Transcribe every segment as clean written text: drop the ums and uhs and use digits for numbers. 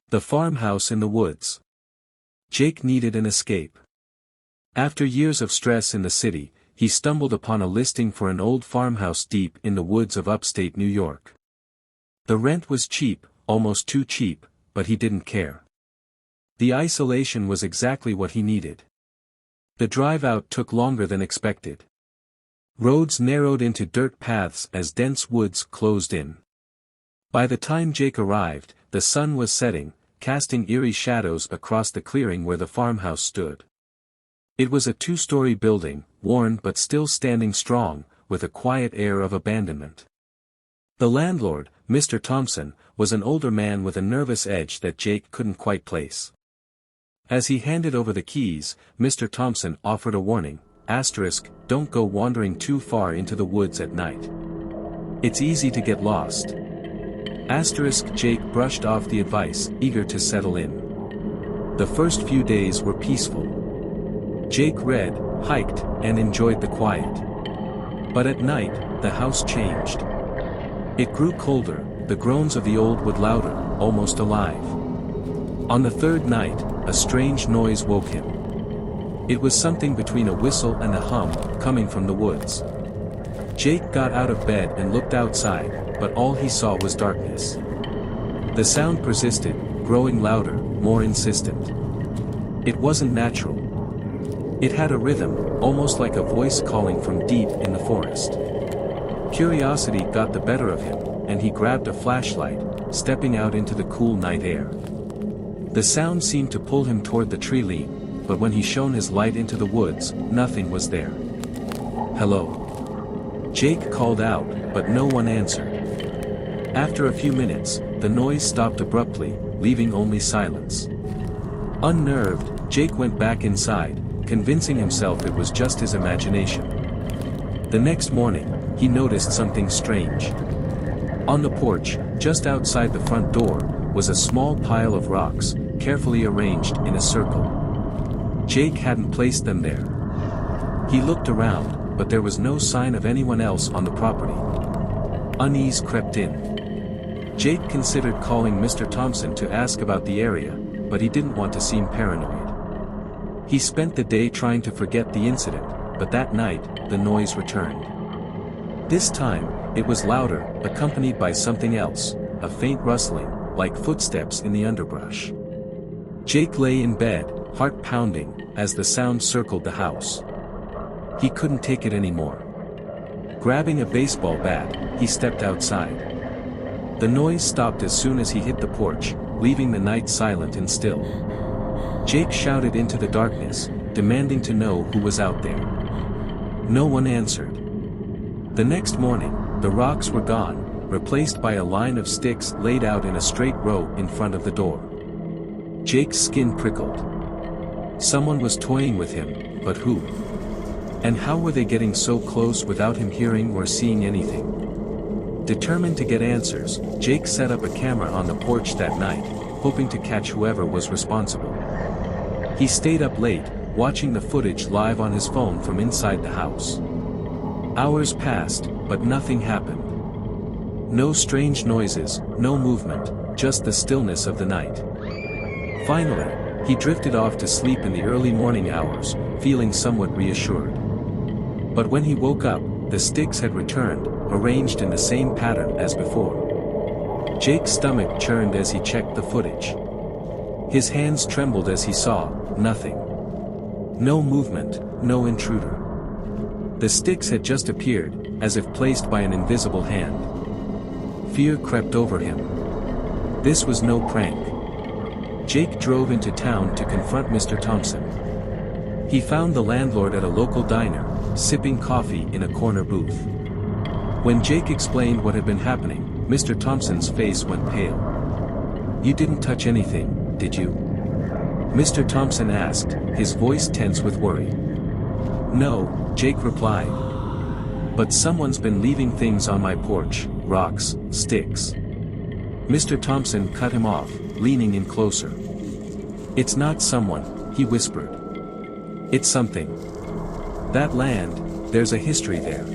The farmhouse in the woods. Jake needed an escape. After years of stress in the city, he stumbled upon a listing for an old farmhouse deep in the woods of upstate New York. The rent was cheap, almost too cheap, but he didn't care. The isolation was exactly what he needed. The drive out took longer than expected. Roads narrowed into dirt paths as dense woods closed in. By the time Jake arrived, the sun was setting, casting eerie shadows across the clearing where the farmhouse stood. It was a two-story building, worn but still standing strong, with a quiet air of abandonment. The landlord, Mr. Thompson, was an older man with a nervous edge that Jake couldn't quite place. As he handed over the keys, Mr. Thompson offered a warning, *, don't go wandering too far into the woods at night. It's easy to get lost. *, Jake brushed off the advice, eager to settle in. The first few days were peaceful. Jake read, hiked, and enjoyed the quiet. But at night, the house changed. It grew colder, the groans of the old wood louder, almost alive. On the third night, a strange noise woke him. It was something between a whistle and a hum, coming from the woods. Jake got out of bed and looked outside, but all he saw was darkness. The sound persisted, growing louder, more insistent. It wasn't natural. It had a rhythm, almost like a voice calling from deep in the forest. Curiosity got the better of him, and he grabbed a flashlight, stepping out into the cool night air. The sound seemed to pull him toward the tree line, but when he shone his light into the woods, nothing was there. "Hello?" Jake called out, but no one answered. After a few minutes, the noise stopped abruptly, leaving only silence. Unnerved, Jake went back inside, convincing himself it was just his imagination. The next morning, he noticed something strange. On the porch, just outside the front door, was a small pile of rocks, carefully arranged in a circle. Jake hadn't placed them there. He looked around, but there was no sign of anyone else on the property. Unease crept in. Jake considered calling Mr. Thompson to ask about the area, but he didn't want to seem paranoid. He spent the day trying to forget the incident, but that night, the noise returned. This time, it was louder, accompanied by something else, a faint rustling, like footsteps in the underbrush. Jake lay in bed, heart pounding, as the sound circled the house. He couldn't take it anymore. Grabbing a baseball bat, he stepped outside. The noise stopped as soon as he hit the porch, leaving the night silent and still. Jake shouted into the darkness, demanding to know who was out there. No one answered. The next morning, the rocks were gone, replaced by a line of sticks laid out in a straight row in front of the door. Jake's skin prickled. Someone was toying with him, but who? And how were they getting so close without him hearing or seeing anything? Determined to get answers, Jake set up a camera on the porch that night, hoping to catch whoever was responsible. He stayed up late, watching the footage live on his phone from inside the house. Hours passed, but nothing happened. No strange noises, no movement, just the stillness of the night. Finally, he drifted off to sleep in the early morning hours, feeling somewhat reassured. But when he woke up, the sticks had returned, arranged in the same pattern as before. Jake's stomach churned as he checked the footage. His hands trembled as he saw nothing. No movement, no intruder. The sticks had just appeared, as if placed by an invisible hand. Fear crept over him. This was no prank. Jake drove into town to confront Mr. Thompson. He found the landlord at a local diner, sipping coffee in a corner booth. When Jake explained what had been happening, Mr. Thompson's face went pale. "You didn't touch anything, did you?" Mr. Thompson asked, his voice tense with worry. "No," Jake replied. "But someone's been leaving things on my porch, rocks, sticks." Mr. Thompson cut him off, leaning in closer. "It's not someone," he whispered. "It's something. That land, there's a history there.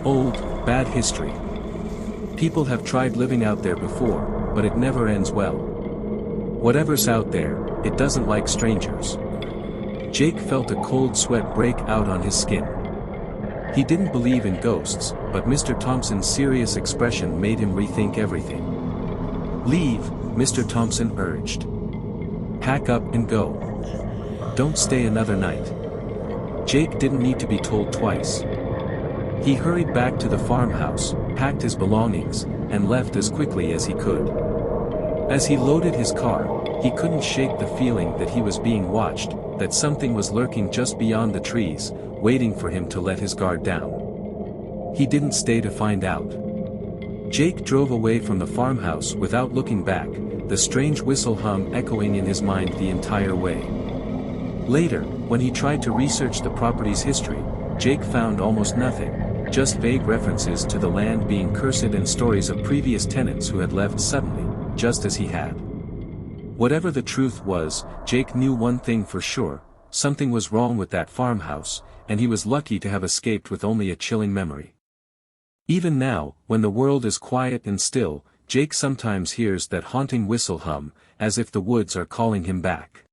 Old, bad history. People have tried living out there before, but it never ends well. Whatever's out there, it doesn't like strangers. Jake felt a cold sweat break out on his skin. He didn't believe in ghosts, but Mr. Thompson's serious expression made him rethink everything. "Leave," Mr. Thompson urged. "Pack up and go. Don't stay another night." Jake didn't need to be told twice. He hurried back to the farmhouse, packed his belongings, and left as quickly as he could. As he loaded his car, he couldn't shake the feeling that he was being watched, that something was lurking just beyond the trees, waiting for him to let his guard down. He didn't stay to find out. Jake drove away from the farmhouse without looking back, the strange whistle hum echoing in his mind the entire way. Later, when he tried to research the property's history, Jake found almost nothing, just vague references to the land being cursed and stories of previous tenants who had left suddenly, just as he had. Whatever the truth was, Jake knew one thing for sure: something was wrong with that farmhouse, and he was lucky to have escaped with only a chilling memory. Even now, when the world is quiet and still, Jake sometimes hears that haunting whistle hum, as if the woods are calling him back.